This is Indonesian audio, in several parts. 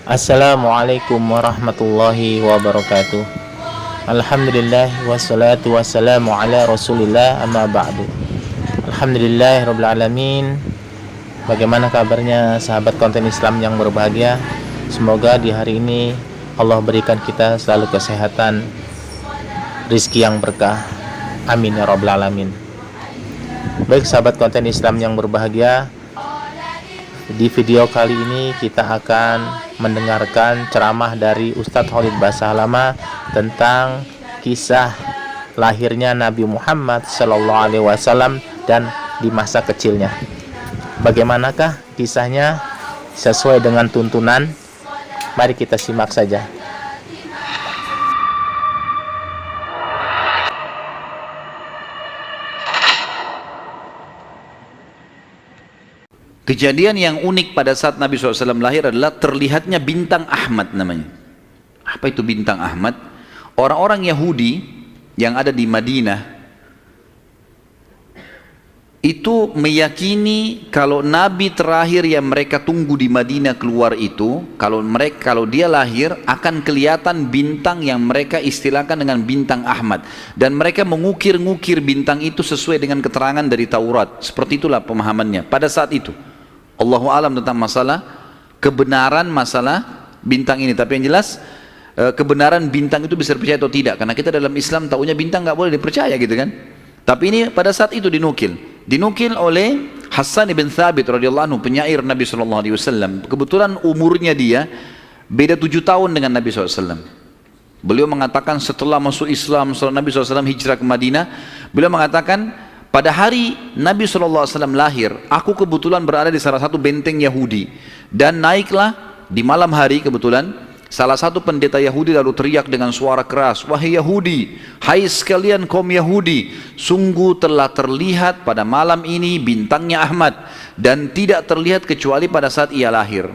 Assalamualaikum warahmatullahi wabarakatuh. Alhamdulillah wassalatu wassalamu ala rasulillah amma ba'du. Alhamdulillah rabbil alamin. Bagaimana kabarnya sahabat konten Islam yang berbahagia? Semoga di hari ini Allah berikan kita selalu kesehatan, rizki yang berkah. Amin ya rabbal alamin. Baik sahabat konten Islam yang berbahagia, di video kali ini kita akan mendengarkan ceramah dari Ustadz Khalid Basalamah tentang kisah lahirnya Nabi Muhammad SAW dan di masa kecilnya. Bagaimanakah kisahnya sesuai dengan tuntunan? Mari kita simak saja. Kejadian yang unik pada saat Nabi SAW lahir adalah terlihatnya bintang Ahmad namanya. Apa itu bintang Ahmad? Orang-orang Yahudi yang ada di Madinah itu meyakini kalau Nabi terakhir yang mereka tunggu di Madinah keluar itu, kalau dia lahir akan kelihatan bintang yang mereka istilahkan dengan bintang Ahmad, dan mereka mengukir-ngukir bintang itu sesuai dengan keterangan dari Taurat. Seperti itulah pemahamannya pada saat itu. Allahu alam tentang kebenaran masalah bintang ini. Tapi yang jelas kebenaran bintang itu bisa dipercaya atau tidak, karena kita dalam Islam taunya bintang nggak boleh dipercaya gitu kan. Tapi ini pada saat itu dinukil oleh Hassan ibn Thabit radhiyallahu anhu, penyair Nabi SAW. Kebetulan umurnya dia beda 7 tahun dengan Nabi SAW. Beliau mengatakan setelah masuk Islam, setelah Nabi SAW hijrah ke Madinah, beliau mengatakan, pada hari Nabi SAW lahir, aku kebetulan berada di salah satu benteng Yahudi, dan naiklah di malam hari kebetulan salah satu pendeta Yahudi lalu teriak dengan suara keras, "Wahai Yahudi, hai sekalian kaum Yahudi, sungguh telah terlihat pada malam ini bintangnya Ahmad, dan tidak terlihat kecuali pada saat ia lahir."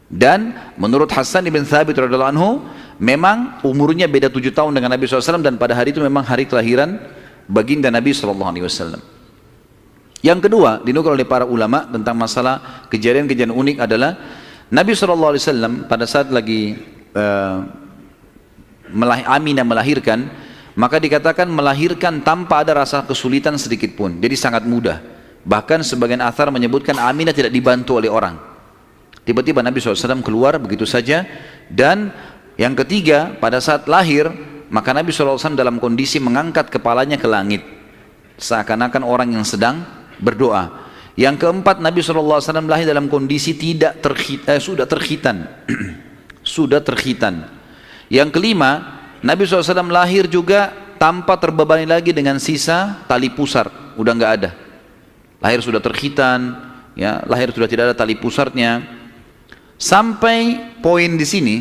Dan menurut Hassan ibn Thabit radhiyallahu anhu, memang umurnya beda 7 tahun dengan Nabi SAW, dan pada hari itu memang hari kelahiran baginda Nabi SAW. Yang kedua dinukil oleh para ulama tentang masalah kejadian-kejadian unik adalah Nabi SAW pada saat lagi Aminah melahirkan, maka dikatakan melahirkan tanpa ada rasa kesulitan sedikit pun, jadi sangat mudah. Bahkan sebagian athar menyebutkan Aminah tidak dibantu oleh orang. Tiba-tiba Nabi SAW keluar begitu saja. Dan yang ketiga, pada saat lahir maka Nabi SAW dalam kondisi mengangkat kepalanya ke langit, seakan-akan orang yang sedang berdoa. Yang keempat, Nabi SAW lahir dalam kondisi sudah terkhitan. Sudah terkhitan. Yang kelima, Nabi SAW lahir juga tanpa terbebani lagi dengan sisa tali pusar, udah nggak ada. Lahir sudah terkhitan, ya, lahir sudah tidak ada tali pusarnya. Sampai poin di sini,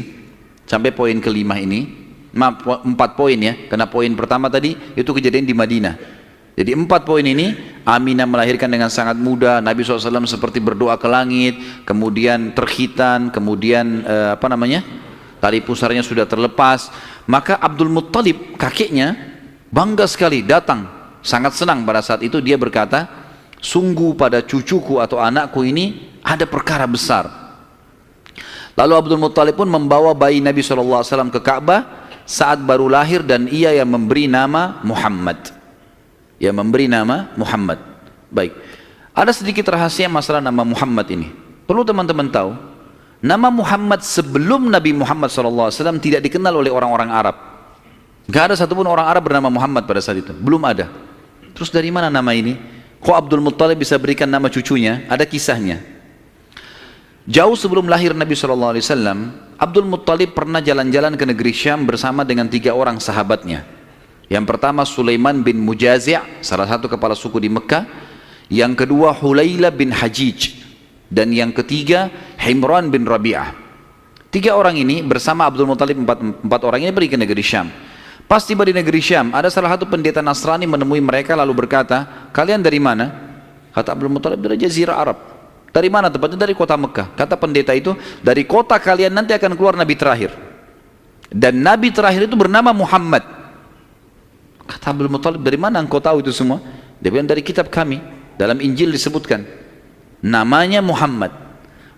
sampai poin kelima ini, 4 poin ya, karena poin pertama tadi itu kejadian di Madinah. Jadi 4 poin ini, Aminah melahirkan dengan sangat mudah, Nabi SAW seperti berdoa ke langit, kemudian terkhitan, kemudian tali pusarnya sudah terlepas. Maka Abdul Muttalib kakeknya bangga sekali, datang sangat senang. Pada saat itu dia berkata, sungguh pada cucuku atau anakku ini ada perkara besar. Lalu Abdul Muttalib pun membawa bayi Nabi SAW ke Ka'bah saat baru lahir, dan ia yang memberi nama Muhammad. Baik, ada sedikit rahasia masalah nama Muhammad ini. Perlu teman-teman tahu, nama Muhammad sebelum Nabi Muhammad SAW tidak dikenal oleh orang-orang Arab. Gak ada satupun orang Arab bernama Muhammad pada saat itu, belum ada. Terus dari mana nama ini? Kok Abdul Muttalib bisa berikan nama cucunya? Ada kisahnya. Jauh sebelum lahir Nabi SAW, Abdul Muttalib pernah jalan-jalan ke negeri Syam bersama dengan 3 orang sahabatnya. Yang pertama Sulaiman bin Mujazi', salah satu kepala suku di Mekah. Yang kedua Hulayla bin Hajij. Dan yang ketiga Himran bin Rabi'ah. 3 orang ini bersama Abdul Muttalib, 4 orang ini pergi ke negeri Syam. Pas tiba di negeri Syam, ada salah satu pendeta Nasrani menemui mereka lalu berkata, "Kalian dari mana?" Kata Abdul Muttalib, "Dari Jazirah Arab." "Dari mana?" "Tepatnya dari kota Mekah." Kata pendeta itu, "Dari kota kalian nanti akan keluar Nabi terakhir. Dan Nabi terakhir itu bernama Muhammad." Kata Abdul Muttalib, "Dari mana engkau tahu itu semua?" Dia bilang, "Dari kitab kami, dalam Injil disebutkan namanya Muhammad."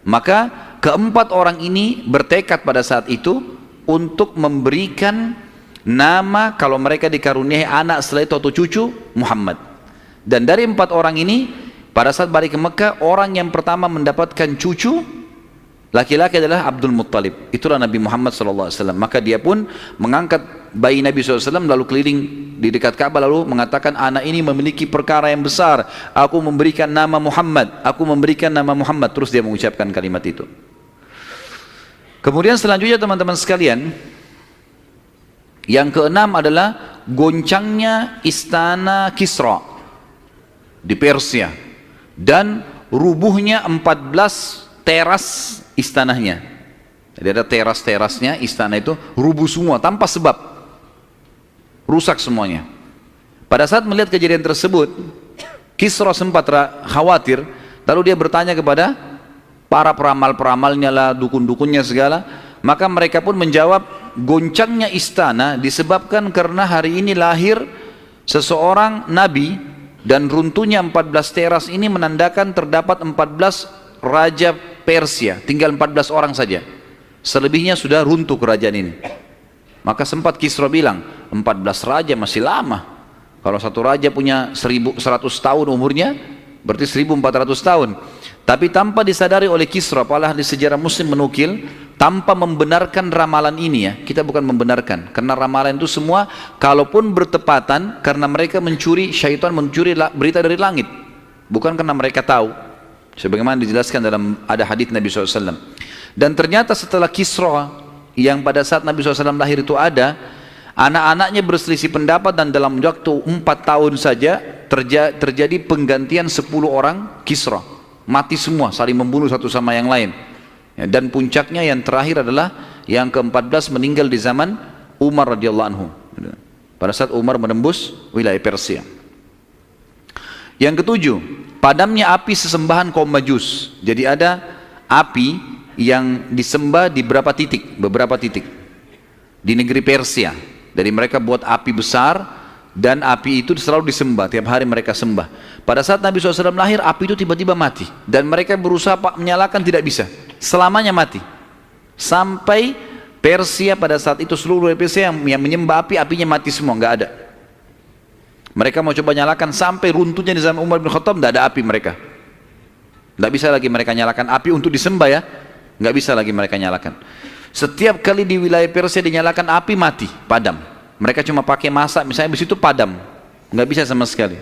Maka keempat orang ini bertekad pada saat itu untuk memberikan nama kalau mereka dikaruniai anak setelah itu atau cucu, Muhammad. Dan dari empat orang ini, pada saat balik ke Mekah, orang yang pertama mendapatkan cucu laki-laki adalah Abdul Muttalib. Itulah Nabi Muhammad SAW. Maka dia pun mengangkat bayi Nabi SAW lalu keliling di dekat Ka'bah lalu mengatakan, anak ini memiliki perkara yang besar, aku memberikan nama Muhammad, aku memberikan nama Muhammad. Terus dia mengucapkan kalimat itu. Kemudian selanjutnya teman-teman sekalian, yang keenam adalah goncangnya istana Kisra di Persia dan rubuhnya 14 teras istananya. Jadi ada teras-terasnya istana itu rubuh semua tanpa sebab, rusak semuanya. Pada saat melihat kejadian tersebut, Kisra sempat khawatir, lalu dia bertanya kepada para peramal-peramalnya lah, dukun-dukunnya segala. Maka mereka pun menjawab, goncangnya istana disebabkan karena hari ini lahir seseorang nabi, dan runtuhnya 14 teras ini menandakan terdapat 14 raja Persia, tinggal 14 orang saja, selebihnya sudah runtuh kerajaan ini. Maka sempat Kisra bilang, 14 raja masih lama, kalau satu raja punya 1100 tahun umurnya, berarti 1400 tahun. Tapi tanpa disadari oleh Kisra, para ahli sejarah muslim menukil, tanpa membenarkan ramalan ini ya, kita bukan membenarkan, karena ramalan itu semua kalaupun bertepatan karena mereka mencuri, syaitan mencuri berita dari langit, bukan karena mereka tahu, sebagaimana dijelaskan dalam ada hadits Nabi SAW. Dan ternyata setelah Kisra yang pada saat Nabi SAW lahir itu ada, anak-anaknya berselisih pendapat dan dalam waktu 4 tahun saja terjadi penggantian 10 orang Kisra, mati semua, saling membunuh satu sama yang lain. Dan puncaknya yang terakhir adalah yang ke-14 meninggal di zaman Umar radhiyallahu anhu, pada saat Umar menembus wilayah Persia. Yang ketujuh, padamnya api sesembahan kaum Majus. Jadi ada api yang disembah di beberapa titik di negeri Persia. Jadi mereka buat api besar dan api itu selalu disembah, tiap hari mereka sembah. Pada saat Nabi SAW lahir, api itu tiba-tiba mati dan mereka berusaha menyalakan, tidak bisa, selamanya mati. Sampai Persia pada saat itu, seluruh Persia yang menyembah api, apinya mati semua, nggak ada. Mereka mau coba nyalakan sampai runtuhnya di zaman Umar bin Khattab, nggak ada api mereka. Nggak bisa lagi mereka nyalakan api untuk disembah ya, nggak bisa lagi mereka nyalakan. Setiap kali di wilayah Persia dinyalakan api, mati, padam. Mereka cuma pakai masak, misalnya di situ padam, nggak bisa sama sekali.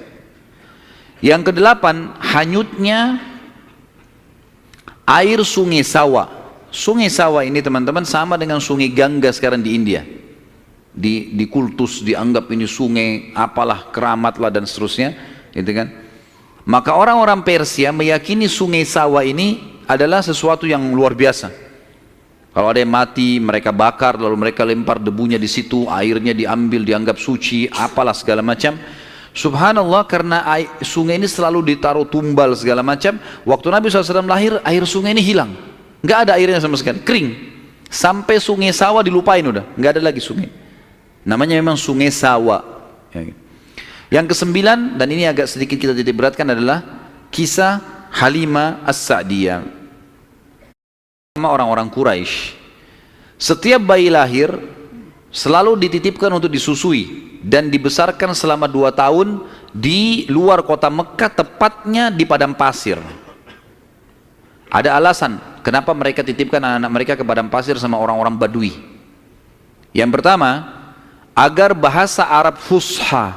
Yang kedelapan, hanyutnya air sungai Sawa. Sungai Sawa ini teman-teman sama dengan sungai Gangga sekarang di India. Di kultus dianggap ini sungai apalah, keramat lah dan seterusnya, gitu kan. Maka orang-orang Persia meyakini sungai Sawa ini adalah sesuatu yang luar biasa. Kalau ada yang mati, mereka bakar, lalu mereka lempar debunya di situ, airnya diambil, dianggap suci, apalah segala macam. Subhanallah, karena sungai ini selalu ditaruh tumbal segala macam. Waktu Nabi SAW lahir, air sungai ini hilang, nggak ada airnya sama sekali, kering. Sampai sungai Sawa dilupain udah, nggak ada lagi sungai. Namanya memang sungai Sawa. Yang kesembilan, dan ini agak sedikit kita titik beratkan, adalah kisah Halimah As-Sa'diyah. Orang-orang Quraisy, setiap bayi lahir selalu dititipkan untuk disusui dan dibesarkan selama 2 tahun di luar kota Mekah, tepatnya di padang pasir. Ada alasan kenapa mereka titipkan anak-anak mereka ke padang pasir sama orang-orang Badui. Yang pertama, agar bahasa Arab fusha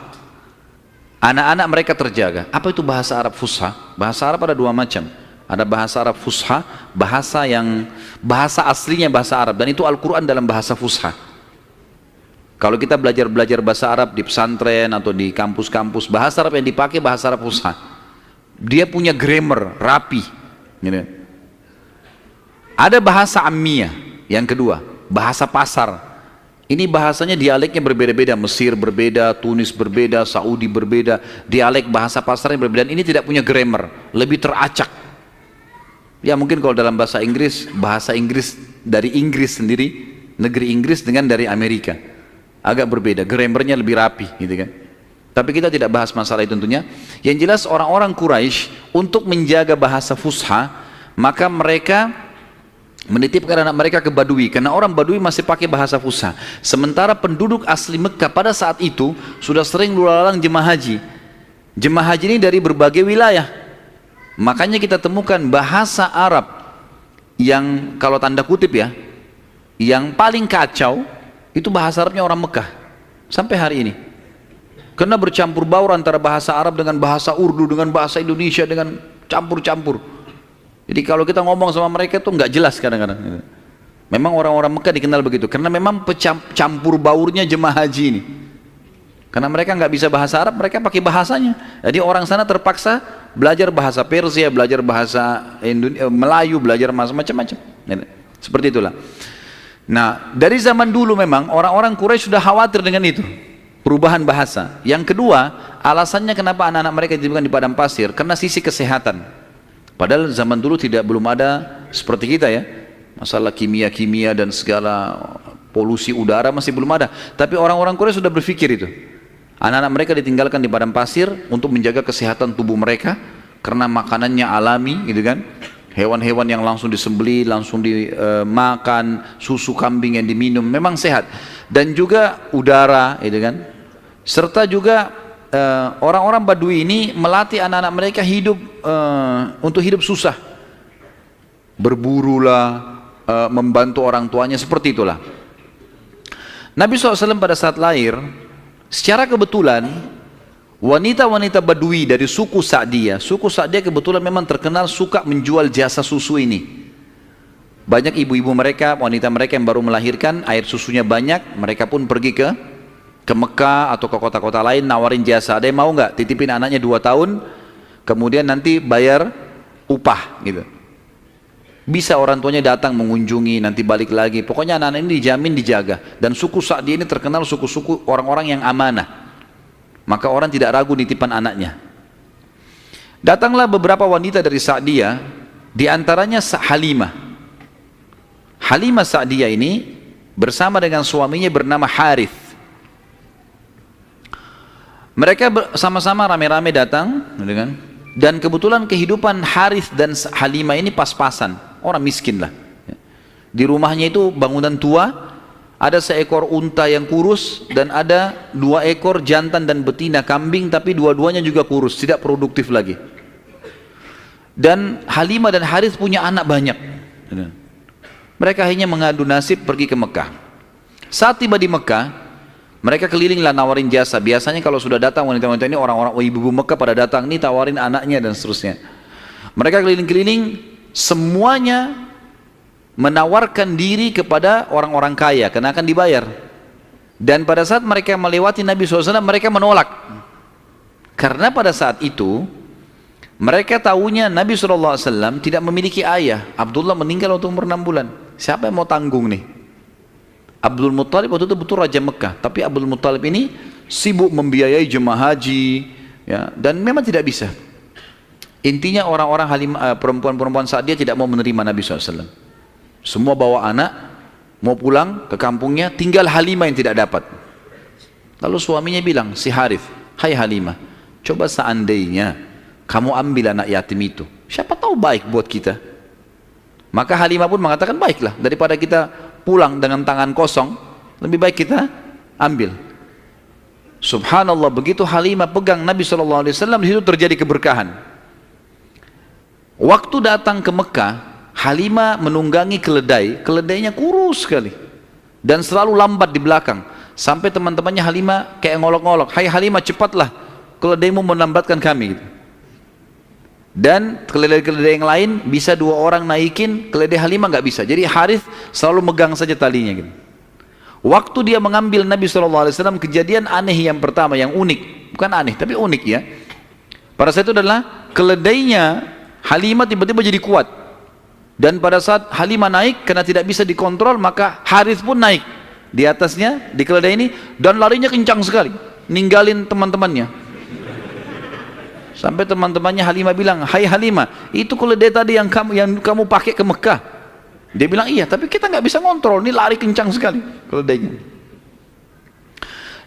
anak-anak mereka terjaga. Apa itu bahasa Arab fusha? Bahasa Arab ada 2 macam. Ada bahasa Arab fusha, bahasa aslinya bahasa Arab, dan itu Al-Quran dalam bahasa fusha. Kalau kita belajar bahasa Arab di pesantren atau di kampus-kampus, bahasa Arab yang dipakai bahasa Arab fusha. Dia punya grammar rapi, gitu. Ada bahasa ammiyah, yang kedua bahasa pasar. Ini bahasanya dialeknya berbeda-beda, Mesir berbeda, Tunis berbeda, Saudi berbeda, dialek bahasa pasarnya berbeda. Dan ini tidak punya grammar, lebih teracak. Ya mungkin kalau dalam bahasa Inggris dari Inggris sendiri, negeri Inggris dengan dari Amerika agak berbeda, grammarnya lebih rapi, gitu kan. Tapi kita tidak bahas masalah itu tentunya. Yang jelas orang-orang Quraisy untuk menjaga bahasa fusha, maka mereka menitipkan anak mereka ke Badui, karena orang Badui masih pakai bahasa Fusha. Sementara penduduk asli Mekah pada saat itu sudah sering lalu lalang jemaah haji. Jemaah haji ini dari berbagai wilayah. Makanya kita temukan bahasa Arab yang kalau tanda kutip ya, yang paling kacau itu bahasa Arabnya orang Mekah sampai hari ini. Karena bercampur baur antara bahasa Arab dengan bahasa Urdu dengan bahasa Indonesia, dengan campur-campur. Jadi kalau kita ngomong sama mereka itu nggak jelas kadang-kadang. Memang orang-orang Mekah dikenal begitu, karena memang campur baurnya jemaah haji ini. Karena mereka nggak bisa bahasa Arab, mereka pakai bahasanya. Jadi orang sana terpaksa belajar bahasa Persia, belajar bahasa Melayu, belajar macam-macam. Seperti itulah. Nah, dari zaman dulu memang orang-orang Quraisy sudah khawatir dengan itu, perubahan bahasa. Yang kedua, alasannya kenapa anak-anak mereka dititipkan di padang pasir, karena sisi kesehatan. Padahal zaman dulu belum ada seperti kita ya, masalah kimia-kimia dan segala polusi udara masih belum ada. Tapi orang-orang Quraisy sudah berpikir itu. Anak-anak mereka ditinggalkan di padang pasir untuk menjaga kesehatan tubuh mereka, karena makanannya alami gitu kan. Hewan-hewan yang langsung disembelih, langsung dimakan, susu kambing yang diminum, memang sehat. Dan juga udara gitu kan. Serta juga orang-orang Badui ini melatih anak-anak mereka hidup untuk hidup susah, berburulah, membantu orang tuanya, seperti itulah. Nabi SAW pada saat lahir, secara kebetulan wanita-wanita Badui dari suku Sa'diyah kebetulan memang terkenal suka menjual jasa susu ini. Banyak ibu-ibu mereka, wanita mereka yang baru melahirkan, air susunya banyak, mereka pun pergi ke Mekah atau ke kota-kota lain nawarin jasa. Ada yang mau nggak titipin anaknya 2 tahun, kemudian nanti bayar upah gitu. Bisa orang tuanya datang mengunjungi, nanti balik lagi. Pokoknya anak-anak ini dijamin dijaga. Dan suku Sa'di ini terkenal suku-suku orang-orang yang amanah. Maka orang tidak ragu nitipan anaknya. Datanglah beberapa wanita dari Sa'diyah, diantaranya Halimah. Halimah Sa'diyah ini bersama dengan suaminya bernama Harith. Mereka sama-sama rame-rame datang, dan kebetulan kehidupan Harith dan Halimah ini pas-pasan, orang miskin lah. Di rumahnya itu bangunan tua, ada seekor unta yang kurus dan ada 2 ekor jantan dan betina kambing, tapi dua-duanya juga kurus, tidak produktif lagi. Dan Halimah dan Harith punya anak banyak. Mereka hanya mengadu nasib pergi ke Mekah. Saat tiba di Mekah, mereka kelilinglah nawarin jasa. Biasanya kalau sudah datang wanita-wanita ini, orang-orang ibu-ibu Mekah pada datang nih, tawarin anaknya dan seterusnya. Mereka keliling-keliling, semuanya menawarkan diri kepada orang-orang kaya karena akan dibayar. Dan pada saat mereka melewati Nabi SAW, mereka menolak. Karena pada saat itu mereka tahunya Nabi SAW tidak memiliki ayah. Abdullah meninggal waktu umur 6 bulan. Siapa yang mau tanggung nih? Abdul Muttalib waktu itu betul Raja Mekah, tapi Abdul Muttalib ini sibuk membiayai jemaah haji ya, dan memang tidak bisa. Intinya orang-orang perempuan-perempuan saat dia tidak mau menerima Nabi SAW. Semua bawa anak, mau pulang ke kampungnya, tinggal Halimah yang tidak dapat. Lalu suaminya bilang, si Harith, hai Halimah, coba seandainya kamu ambil anak yatim itu, siapa tahu baik buat kita. Maka Halimah pun mengatakan, baiklah, daripada kita pulang dengan tangan kosong, lebih baik kita ambil. Subhanallah, begitu Halimah pegang Nabi SAW, di situ terjadi keberkahan. Waktu datang ke Mekah, Halimah menunggangi keledai, keledainya kurus sekali dan selalu lambat di belakang, sampai teman-temannya Halimah kayak ngolok-ngolok, hai Halimah cepatlah, keledaimu melambatkan kami gitu. Dan keledai-keledai yang lain bisa 2 orang naikin, keledai Halimah nggak bisa. Jadi Harith selalu megang saja talinya gitu. Waktu dia mengambil Nabi SAW, kejadian aneh yang pertama, yang unik, bukan aneh tapi unik ya. Pada saat itu adalah keledainya Halimah tiba-tiba jadi kuat. Dan pada saat Halimah naik, karena tidak bisa dikontrol, maka Harith pun naik di atasnya, di keledai ini, dan larinya kencang sekali, ninggalin teman-temannya. Sampai teman-temannya Halimah bilang, hai Halimah, itu keledai tadi yang kamu pakai ke Mekah. Dia bilang, iya, tapi kita nggak bisa ngontrol, ini lari kencang sekali keledainya.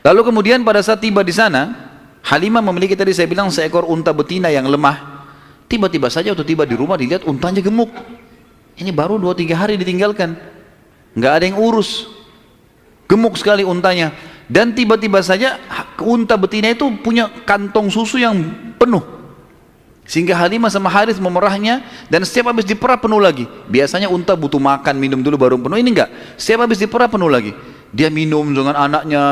Lalu kemudian pada saat tiba di sana, Halimah memiliki tadi saya bilang seekor unta betina yang lemah. Tiba-tiba saja waktu tiba di rumah dilihat untanya gemuk. Ini baru 2-3 hari ditinggalkan, nggak ada yang urus, gemuk sekali untanya. Dan tiba-tiba saja unta betina itu punya kantong susu yang penuh, sehingga Halimah sama Harith memerahnya, dan setiap habis diperah penuh lagi. Biasanya unta butuh makan, minum dulu baru penuh, ini enggak, setiap habis diperah penuh lagi. Dia minum dengan anaknya,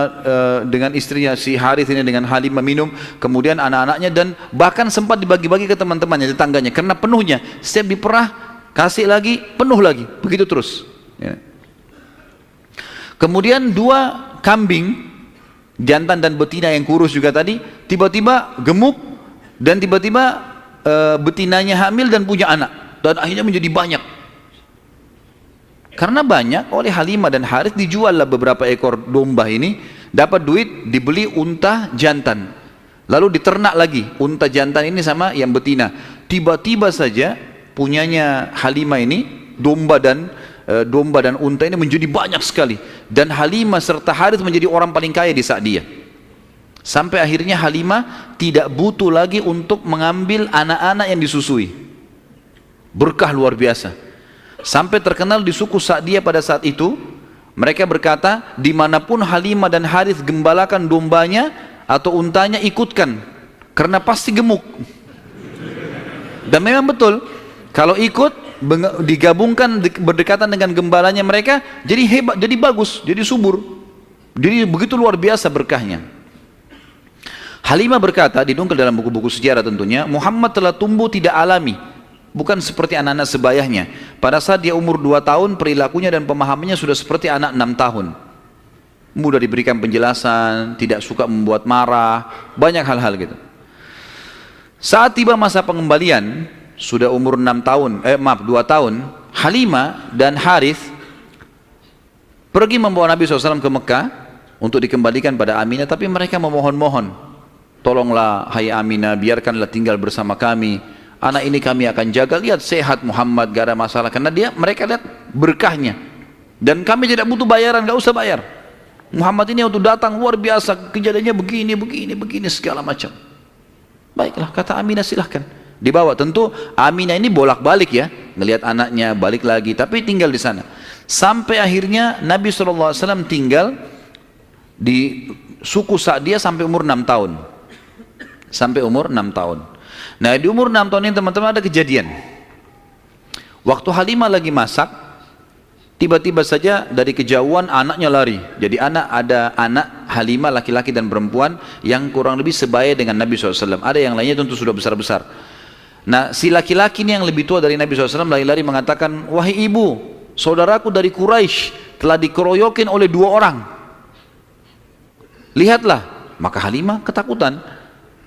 dengan istrinya si Harith ini, dengan Halimah minum, kemudian anak-anaknya, dan bahkan sempat dibagi-bagi ke teman-temannya, tetangganya, karena penuhnya. Setiap diperah, kasih lagi, penuh lagi, begitu terus. Ya. Kemudian 2 kambing, jantan dan betina yang kurus juga tadi, tiba-tiba gemuk, dan tiba-tiba betinanya hamil dan punya anak, dan akhirnya menjadi banyak. Karena banyak, oleh Halimah dan Harith dijuallah beberapa ekor domba ini, dapat duit, dibeli unta jantan, lalu diternak lagi unta jantan ini sama yang betina. Tiba-tiba saja punyanya Halimah ini, domba dan unta ini menjadi banyak sekali, dan Halimah serta Harith menjadi orang paling kaya di saat dia. Sampai akhirnya Halimah tidak butuh lagi untuk mengambil anak-anak yang disusui. Berkah luar biasa. Sampai terkenal di suku Sa'diyah pada saat itu, mereka berkata, dimanapun Halimah dan Harith gembalakan dombanya atau untanya, ikutkan, karena pasti gemuk. Dan memang betul, kalau ikut digabungkan berdekatan dengan gembalanya mereka, jadi hebat, jadi bagus, jadi subur, jadi begitu luar biasa berkahnya. Halimah berkata, dinukil dalam buku-buku sejarah tentunya, Muhammad telah tumbuh tidak alami, bukan seperti anak-anak sebayahnya. Pada saat dia umur 2 tahun, perilakunya dan pemahamannya sudah seperti anak 6 tahun. Mudah diberikan penjelasan, tidak suka membuat marah, banyak hal-hal gitu. Saat tiba masa pengembalian, sudah umur 2 tahun, Halimah dan Harith pergi membawa Nabi SAW ke Mekah untuk dikembalikan pada Aminah, tapi mereka memohon-mohon, tolonglah hai Aminah, biarkanlah tinggal bersama kami, anak ini kami akan jaga, lihat sehat Muhammad, gak ada masalah, karena mereka lihat berkahnya, dan kami tidak butuh bayaran, gak usah bayar. Muhammad ini waktu datang luar biasa, kejadiannya begini segala macam. Baiklah, kata Aminah, silahkan dibawa. Tentu Aminah ini bolak-balik ya, ngelihat anaknya, balik lagi, tapi tinggal di sana. Sampai akhirnya Nabi SAW tinggal di suku Sa'diyah sampai umur 6 tahun. Sampai umur 6 tahun. Nah, di umur 6 tahun ini teman-teman ada kejadian. Waktu Halimah lagi masak, tiba-tiba saja dari kejauhan anaknya lari. Jadi ada anak Halimah laki-laki dan perempuan yang kurang lebih sebaya dengan Nabi SAW. Ada yang lainnya tentu sudah besar-besar. Nah, si laki-laki ini yang lebih tua dari Nabi SAW lari-lari mengatakan, wahai ibu, saudaraku dari Quraisy telah dikeroyokin oleh 2 orang. Lihatlah. Maka Halimah ketakutan,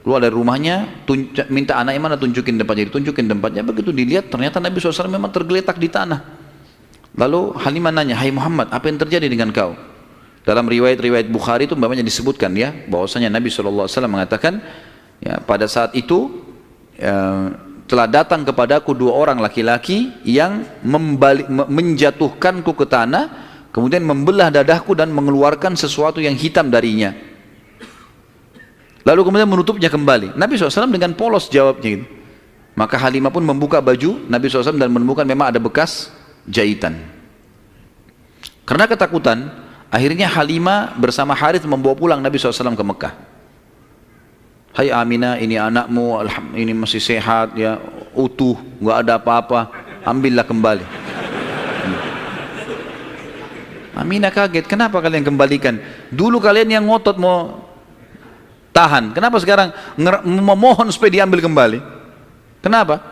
keluar dari rumahnya, minta anaknya mana, tunjukin tempatnya, ditunjukin tempatnya. Begitu dilihat, ternyata Nabi SAW memang tergeletak di tanah. Lalu Halimah nanya, hai Muhammad, apa yang terjadi dengan kau? Dalam riwayat-riwayat Bukhari itu umpamanya disebutkan ya, bahwasanya Nabi SAW mengatakan, ya, pada saat itu telah datang kepadaku 2 orang laki-laki yang menjatuhkanku ke tanah, kemudian membelah dadahku dan mengeluarkan sesuatu yang hitam darinya. Lalu kemudian menutupnya kembali. Nabi SAW dengan polos jawabnya gitu. Maka Halimah pun membuka baju Nabi SAW dan menemukan memang ada bekas jahitan. Karena ketakutan, akhirnya Halimah bersama Harith membawa pulang Nabi SAW ke Mekah. Hai Aminah, ini anakmu, ini masih sehat ya, utuh, nggak ada apa-apa, ambillah kembali. Aminah kaget, kenapa kalian kembalikan? Dulu kalian yang ngotot mau tahan, kenapa sekarang memohon supaya diambil kembali? Kenapa?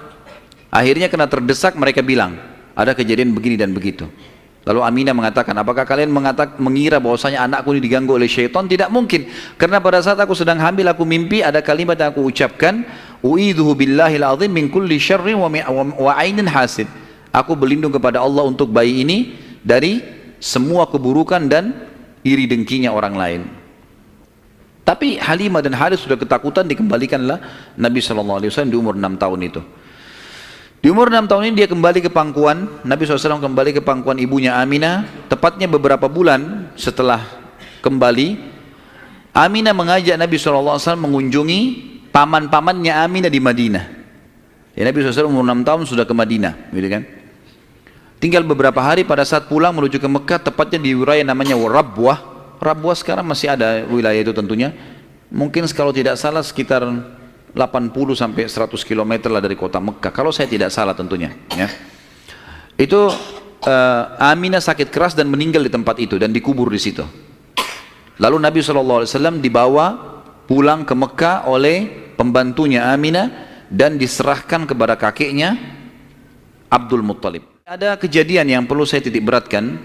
Akhirnya kena terdesak, mereka bilang ada kejadian begini dan begitu. Lalu Aminah mengatakan, apakah kalian mengira bahwasanya anakku ini diganggu oleh syaitan? Tidak mungkin, karena pada saat aku sedang hamil aku mimpi ada kalimat yang aku ucapkan, u'idzuhu billahil azim min kulli syarrin wa ainin hasid. Aku berlindung kepada Allah untuk bayi ini dari semua keburukan dan iri dengkinya orang lain. Tapi Halimah dan Harith sudah ketakutan, dikembalikanlah Nabi SAW di umur 6 tahun itu. Di umur 6 tahun ini dia kembali ke pangkuan, Nabi SAW kembali ke pangkuan ibunya Aminah. Tepatnya beberapa bulan setelah kembali, Aminah mengajak Nabi SAW mengunjungi paman-pamannya Aminah di Madinah. Ya, Nabi SAW umur 6 tahun sudah ke Madinah, gitu kan? Tinggal beberapa hari pada saat pulang menuju ke Mekah, tepatnya di wilayah namanya Rabwah. Rabwah sekarang masih ada wilayah itu tentunya. Mungkin kalau tidak salah sekitar 80 sampai 100 km lah dari kota Mekah. Kalau saya tidak salah tentunya. Ya. Itu Aminah sakit keras dan meninggal di tempat itu dan dikubur di situ. Lalu Nabi SAW dibawa pulang ke Mekah oleh pembantunya Aminah dan diserahkan kepada kakeknya Abdul Muttalib. Ada kejadian yang perlu saya titik beratkan.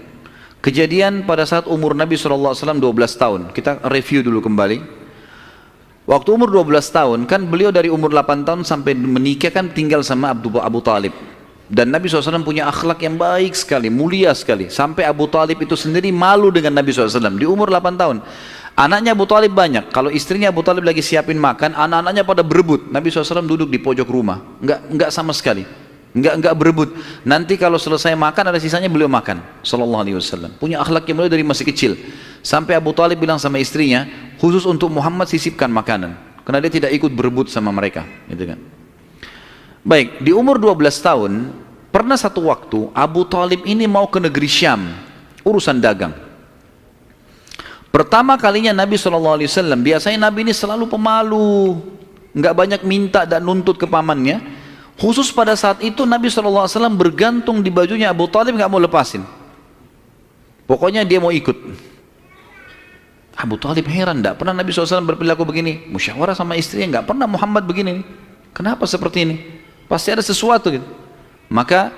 Kejadian pada saat umur Nabi SAW 12 tahun. Kita review dulu kembali. Waktu umur 12 tahun, kan beliau dari umur 8 tahun sampai menikah kan tinggal sama Abu Talib. Dan Nabi SAW punya akhlak yang baik sekali, mulia sekali. Sampai Abu Talib itu sendiri malu dengan Nabi SAW di umur 8 tahun. Anaknya Abu Talib banyak. Kalau istrinya Abu Talib lagi siapin makan, anak-anaknya pada berebut. Nabi SAW duduk di pojok rumah. Enggak sama sekali. Enggak berebut. Nanti kalau selesai makan ada sisanya beliau makan. Sallallahu alaihi wasallam. Punya akhlak yang mulia dari masih kecil. Sampai Abu Talib bilang sama istrinya, khusus untuk Muhammad sisipkan makanan. Karena dia tidak ikut berebut sama mereka. Gitu kan. Baik, di umur 12 tahun, pernah satu waktu Abu Talib ini mau ke negeri Syam. Urusan dagang. Pertama kalinya Nabi SAW, biasanya Nabi ini selalu pemalu. Enggak banyak minta dan nuntut ke pamannya. Khusus pada saat itu Nabi SAW bergantung di bajunya Abu Talib, nggak mau lepasin. Pokoknya dia mau ikut. Abu Talib heran, tidak pernah Nabi SAW berperilaku begini. Musyawarah sama istrinya, nggak pernah Muhammad begini. Kenapa seperti ini? Pasti ada sesuatu gitu. Maka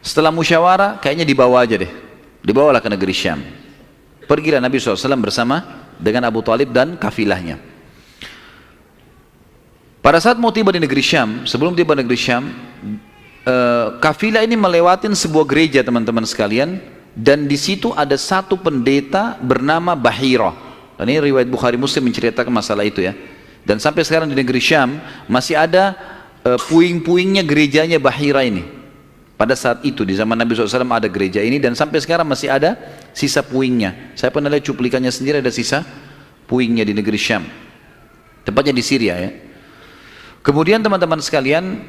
setelah musyawarah, kayaknya dibawa aja deh. Dibawalah ke negeri Syam. Pergilah Nabi SAW bersama dengan Abu Talib dan kafilahnya. Pada saat mau tiba di negeri Syam, sebelum tiba di negeri Syam, kafilah ini melewatin sebuah gereja teman-teman sekalian, dan di situ ada satu pendeta bernama Bahira. Dan ini riwayat Bukhari Muslim menceritakan masalah itu ya. Dan sampai sekarang di negeri Syam masih ada puing-puingnya gerejanya Bahira ini. Pada saat itu di zaman Nabi SAW ada gereja ini dan sampai sekarang masih ada sisa puingnya. Saya pernah lihat cuplikannya sendiri, ada sisa puingnya di negeri Syam. Tepatnya di Syria ya. Kemudian teman-teman sekalian,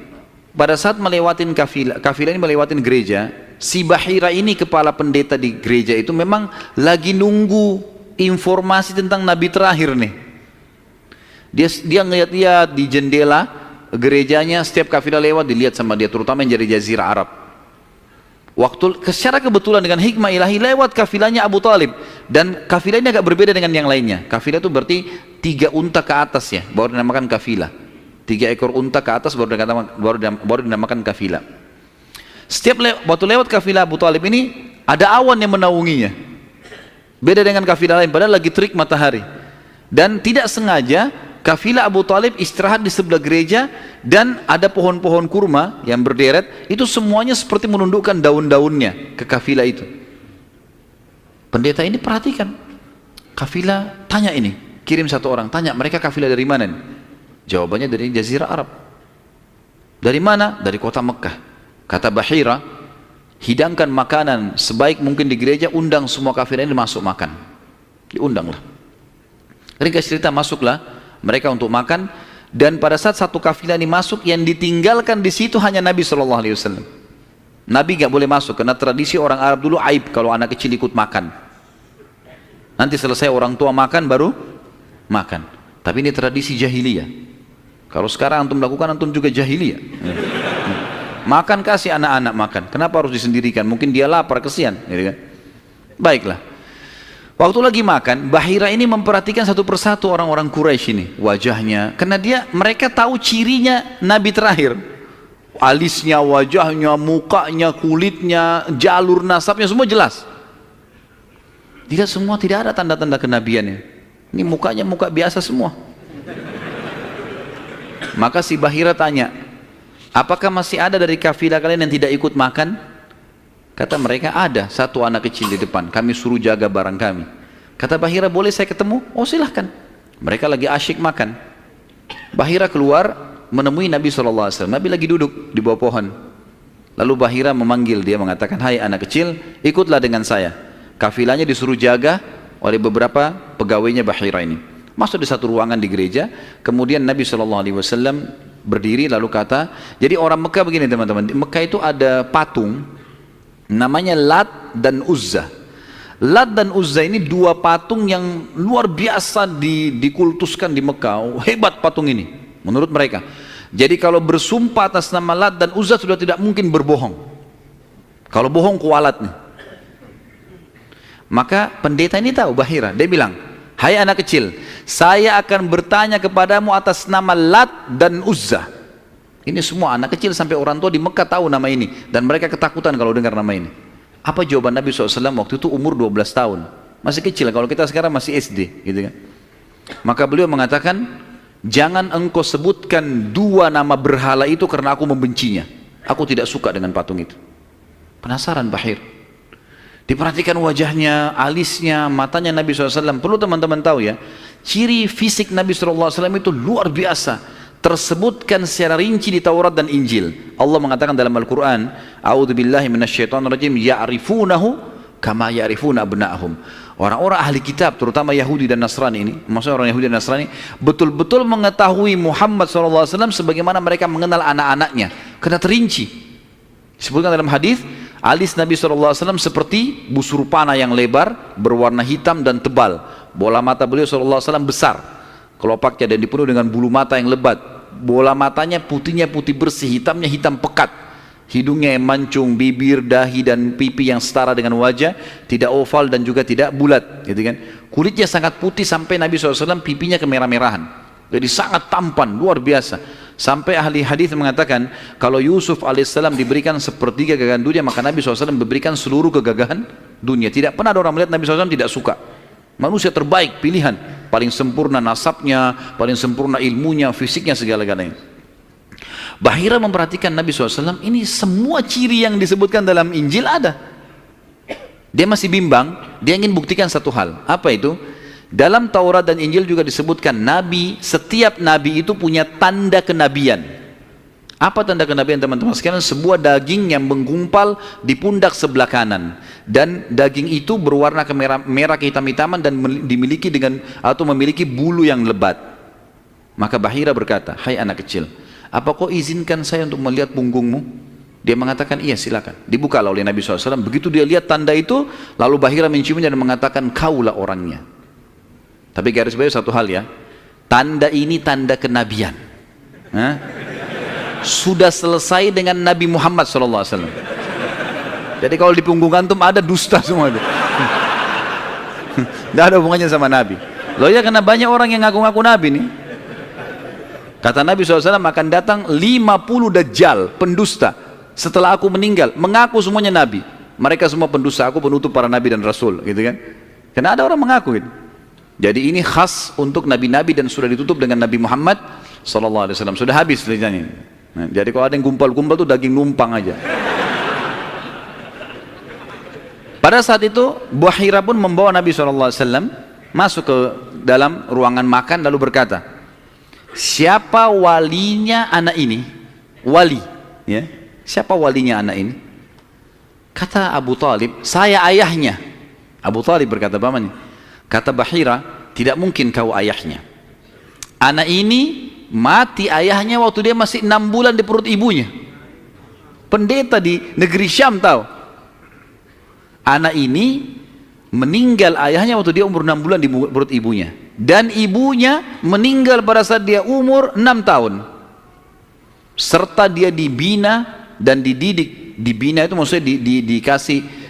pada saat melewatin kafilah ini melewatin gereja, si Bahira ini kepala pendeta di gereja itu memang lagi nunggu informasi tentang Nabi terakhir nih. Dia ngeliat-liat di jendela gerejanya, setiap kafilah lewat dilihat sama dia, terutama yang dari Jazirah Arab. Waktu secara kebetulan dengan hikmah ilahi lewat kafilahnya Abu Talib, dan kafilah ini agak berbeda dengan yang lainnya. Kafilah itu berarti 3 unta ke atas ya, baru dinamakan kafilah. 3 ekor unta ke atas baru dinamakan kafilah. Setiap waktu lewat kafilah Abu Talib ini ada awan yang menaunginya. Beda dengan kafilah lain, padahal lagi terik matahari. Dan tidak sengaja kafilah Abu Talib istirahat di sebelah gereja dan ada pohon-pohon kurma yang berderet, itu semuanya seperti menundukkan daun-daunnya ke kafilah itu. Pendeta ini perhatikan. Kafilah tanya ini, kirim satu orang, tanya mereka kafilah dari mana nih? Jawabannya dari Jazirah Arab. Dari mana? Dari kota Mekah. Kata Bahira, hidangkan makanan sebaik mungkin di gereja, undang semua kafilah ini masuk makan. Diundanglah. Ringkas cerita, masuklah mereka untuk makan, dan pada saat satu kafilah ini masuk, yang ditinggalkan di situ hanya Nabi SAW. Nabi gak boleh masuk karena tradisi orang Arab dulu aib kalau anak kecil ikut makan. Nanti selesai orang tua makan baru makan. Tapi ini tradisi jahiliyah. Kalau sekarang antum lakukan, antum juga jahiliyah. Makan, kasih anak-anak makan. Kenapa harus disendirikan? Mungkin dia lapar, kesian. Gitu kan? Baiklah. Waktu lagi makan, Bahira ini memperhatikan satu persatu orang-orang Quraisy ini, wajahnya. Karena mereka tahu cirinya Nabi terakhir. Alisnya, wajahnya, mukanya, kulitnya, jalur nasabnya, semua jelas. Tidak semua, tidak ada tanda-tanda kenabiannya. Ini mukanya muka biasa semua. Maka si Bahira tanya, apakah masih ada dari kafilah kalian yang tidak ikut makan? Kata mereka, ada satu anak kecil di depan, kami suruh jaga barang kami. Kata Bahira, boleh saya ketemu? Oh silahkan. Mereka lagi asyik makan. Bahira keluar menemui Nabi SAW. Nabi lagi duduk di bawah pohon. Lalu Bahira memanggil dia, mengatakan, hai anak kecil, ikutlah dengan saya. Kafilahnya disuruh jaga oleh beberapa pegawainya Bahira ini. Masuk di satu ruangan di gereja, kemudian Nabi SAW berdiri lalu kata, jadi orang Mekah begini teman-teman, di Mekah itu ada patung namanya Lat dan Uzza. Lat dan Uzza ini dua patung yang luar biasa dikultuskan di Mekah. Oh, hebat patung ini menurut mereka. Jadi kalau bersumpah atas nama Lat dan Uzza sudah tidak mungkin berbohong. Kalau bohong kualat nih. Maka pendeta ini tahu Bahira, dia bilang, hai anak kecil, saya akan bertanya kepadamu atas nama Lat dan Uzza. Ini semua anak kecil sampai orang tua di Mekah tahu nama ini, dan mereka ketakutan kalau dengar nama ini. Apa jawaban Nabi SAW waktu itu? Umur 12 tahun, masih kecil. Kalau kita sekarang masih SD gitu kan. Maka beliau mengatakan, jangan engkau sebutkan dua nama berhala itu karena aku membencinya. Aku tidak suka dengan patung itu. Penasaran Bahir. Diperhatikan wajahnya, alisnya, matanya Nabi SAW. Perlu teman-teman tahu ya, ciri fisik Nabi SAW itu luar biasa. Tersebutkan secara rinci di Taurat dan Injil. Allah mengatakan dalam Al-Quran, A'udzubillahi minasyaitonirrajim, ya'rifunahu kama ya'rifuna abna'ahum. Orang-orang ahli kitab, terutama Yahudi dan Nasrani ini, maksudnya orang Yahudi dan Nasrani, betul-betul mengetahui Muhammad SAW sebagaimana mereka mengenal anak-anaknya. Karena terinci. Disebutkan dalam hadis, alis Nabi SAW seperti busur panah yang lebar, berwarna hitam dan tebal. Bola mata beliau SAW besar, kelopaknya, dan dipenuhi dengan bulu mata yang lebat. Bola matanya putihnya putih bersih, hitamnya hitam pekat. Hidungnya yang mancung, bibir, dahi dan pipi yang setara dengan wajah, tidak oval dan juga tidak bulat, gitu kan. Kulitnya sangat putih sampai Nabi SAW pipinya kemerah-merahan. Jadi sangat tampan, luar biasa. Sampai ahli hadis mengatakan, kalau Yusuf alaihissalam diberikan sepertiga gagahan dunia, maka Nabi SAW memberikan seluruh kegagahan dunia. Tidak pernah ada orang melihat Nabi SAW tidak suka. Manusia terbaik, pilihan, paling sempurna nasabnya, paling sempurna ilmunya, fisiknya, segala-galanya. Bahira memperhatikan Nabi SAW, ini semua ciri yang disebutkan dalam Injil ada. Dia masih bimbang, dia ingin buktikan satu hal. Apa itu? Dalam Taurat dan Injil juga disebutkan Nabi, setiap Nabi itu punya tanda kenabian. Apa tanda kenabian teman-teman sekalian? Sebuah daging yang menggumpal di pundak sebelah kanan, dan daging itu berwarna merah kehitam-hitaman dan dimiliki dengan atau memiliki bulu yang lebat. Maka Bahira berkata, hai anak kecil, apa kau izinkan saya untuk melihat punggungmu? Dia mengatakan, iya silakan. Dibukalah oleh Nabi SAW. Begitu dia lihat tanda itu, lalu Bahira menciumnya dan mengatakan, kaulah orangnya. Tapi garis bawah satu hal ya, tanda ini tanda kenabian. Sudah selesai dengan Nabi Muhammad SAW. Jadi kalau di punggung antum ada dusta semua itu. Tidak ada hubungannya sama Nabi. Loh ya, karena banyak orang yang ngaku-ngaku Nabi nih. Kata Nabi SAW, akan datang 50 dajjal, pendusta, setelah aku meninggal, mengaku semuanya Nabi. Mereka semua pendusta, aku penutup para Nabi dan Rasul, gitu kan. Karena ada orang mengaku gitu. Jadi ini khas untuk Nabi-Nabi dan sudah ditutup dengan Nabi Muhammad SAW. Sudah habis ceritanya. Nah, jadi kalau ada yang gumpal-gumpal tuh daging numpang aja. Pada saat itu Bahira pun membawa Nabi SAW masuk ke dalam ruangan makan lalu berkata, siapa walinya anak ini? Wali, ya. Siapa walinya anak ini? Kata Abu Talib, saya ayahnya. Abu Talib berkata, pamannya. Kata Bahira, tidak mungkin kau ayahnya. Anak ini mati ayahnya waktu dia masih 6 bulan di perut ibunya. Pendeta di negeri Syam tahu. Anak ini meninggal ayahnya waktu dia umur 6 bulan di perut ibunya. Dan ibunya meninggal pada saat dia umur 6 tahun. Serta dia dibina dan dididik. Dibina itu maksudnya dikasih,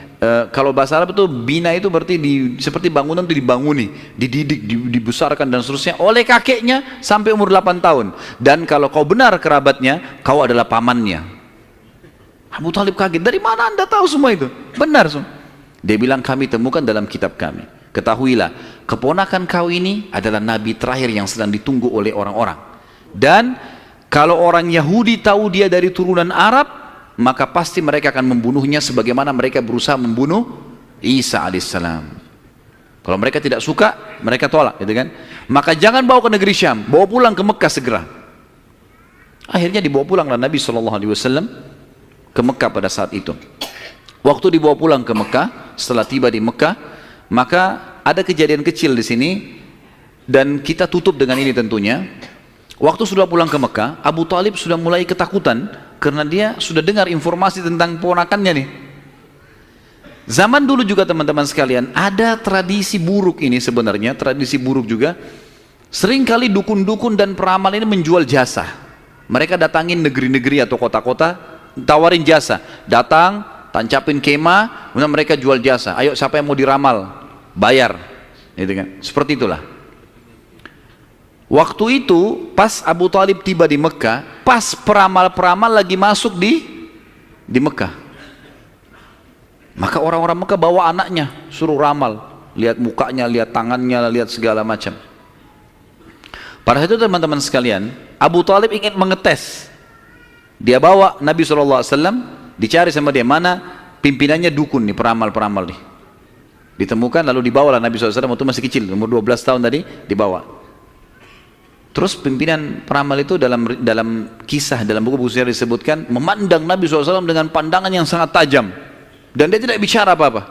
kalau bahasa Arab itu bina itu berarti seperti bangunan itu dibanguni, dididik, dibesarkan dan seterusnya oleh kakeknya sampai umur 8 tahun. Dan kalau kau benar kerabatnya, kau adalah pamannya. Abu Talib kaget, dari mana anda tahu semua itu? Benar semua. Dia bilang, kami temukan dalam kitab kami. Ketahuilah, keponakan kau ini adalah nabi terakhir yang sedang ditunggu oleh orang-orang. Dan kalau orang Yahudi tahu dia dari turunan Arab, maka pasti mereka akan membunuhnya sebagaimana mereka berusaha membunuh Isa alaihissalam. Kalau mereka tidak suka, mereka tolak, gitu kan? Maka jangan bawa ke negeri Syam, bawa pulang ke Mekah segera. Akhirnya dibawa pulanglah Nabi SAW ke Mekah pada saat itu. Waktu dibawa pulang ke Mekah, setelah tiba di Mekah, maka ada kejadian kecil di sini dan kita tutup dengan ini tentunya. Waktu sudah pulang ke Mekah, Abu Talib sudah mulai ketakutan karena dia sudah dengar informasi tentang ponakannya nih. Zaman dulu juga teman-teman sekalian, ada tradisi buruk ini sebenarnya, tradisi buruk juga. Seringkali dukun-dukun dan peramal ini menjual jasa. Mereka datangin negeri-negeri atau kota-kota, tawarin jasa. Datang, tancapin kemah, kemudian mereka jual jasa. Ayo siapa yang mau diramal, bayar. Gitu kan? Seperti itulah. Waktu itu pas Abu Talib tiba di Mekah, pas peramal-peramal lagi masuk di Mekah. Maka orang-orang Mekah bawa anaknya, suruh ramal, lihat mukanya, lihat tangannya, lihat segala macam. Pada saat itu teman-teman sekalian, Abu Talib ingin mengetes. Dia bawa Nabi SAW, dicari sama dia, mana pimpinannya dukun nih, peramal-peramal nih. Ditemukan lalu dibawalah Nabi SAW, waktu masih kecil, umur 12 tahun tadi, dibawa. Terus pimpinan peramal itu dalam kisah, dalam buku-buku sejarah disebutkan, memandang Nabi SAW dengan pandangan yang sangat tajam. Dan dia tidak bicara apa-apa.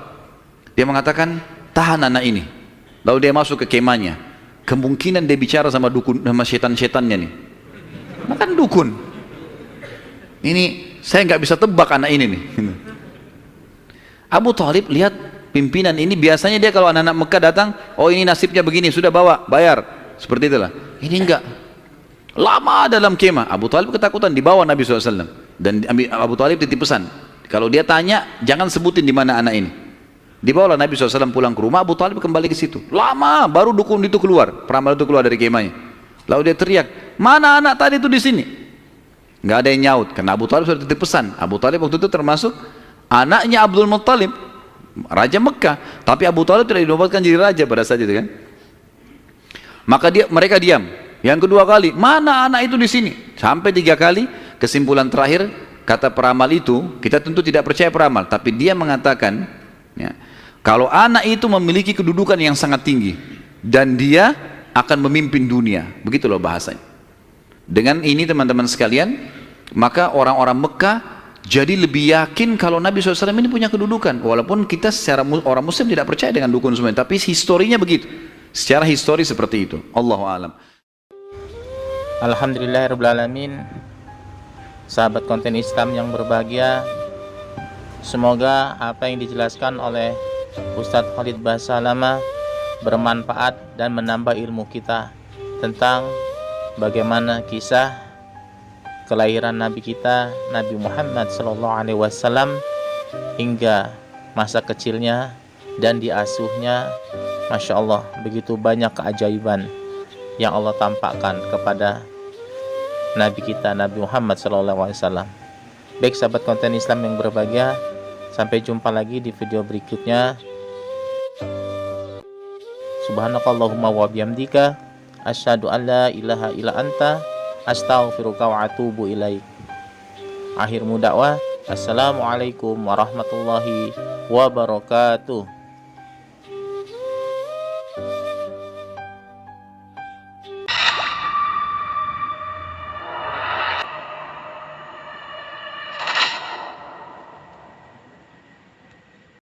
Dia mengatakan, tahan anak ini. Lalu dia masuk ke kemahnya. Kemungkinan dia bicara sama dukun, sama setan-setannya nih. Makan dukun. Ini, saya nggak bisa tebak anak ini nih. Abu Talib lihat pimpinan ini, biasanya dia kalau anak-anak Mekah datang, oh ini nasibnya begini, sudah bawa, bayar. Seperti itulah. Ini enggak. Lama dalam kemah. Abu Talib ketakutan, dibawa Nabi SAW. Dan Abu Talib titip pesan, kalau dia tanya, jangan sebutin di mana anak ini. Dibawalah Nabi SAW pulang ke rumah, Abu Talib kembali ke situ. Lama, baru dukun itu keluar, peramal itu keluar dari kemahnya. Lalu dia teriak, mana anak tadi itu di sini? Nggak ada yang nyaut, karena Abu Talib sudah titip pesan. Abu Talib waktu itu termasuk anaknya Abdul Muttalib, Raja Mekah. Tapi Abu Talib tidak dinobatkan jadi raja pada saat itu kan. Maka mereka diam. Yang kedua kali, mana anak itu di sini? Sampai 3 kali, kesimpulan terakhir, kata peramal itu, kita tentu tidak percaya peramal, tapi dia mengatakan, ya, kalau anak itu memiliki kedudukan yang sangat tinggi, dan dia akan memimpin dunia. Begitu loh bahasanya. Dengan ini teman-teman sekalian, maka orang-orang Mekah jadi lebih yakin kalau Nabi SAW ini punya kedudukan. Walaupun kita secara orang Muslim tidak percaya dengan dukun semua, tapi historinya begitu. Secara histori seperti itu. Allahu a'lam. Alhamdulillahirrahmanirrahim. Sahabat konten Islam yang berbahagia, semoga apa yang dijelaskan oleh Ustadz Khalid Basalamah bermanfaat dan menambah ilmu kita tentang bagaimana kisah kelahiran Nabi kita, Nabi Muhammad SAW, hingga masa kecilnya dan diasuhnya. Masya Allah, begitu banyak keajaiban yang Allah tampakkan kepada Nabi kita, Nabi Muhammad SAW. Baik sahabat konten Islam yang berbahagia, sampai jumpa lagi di video berikutnya. Subhanakallahumma wa bihamdika, asyhadu an la ilaha illa anta, astaghfiruka wa atubu ilaik. Akhir dakwah, assalamualaikum warahmatullahi wabarakatuh.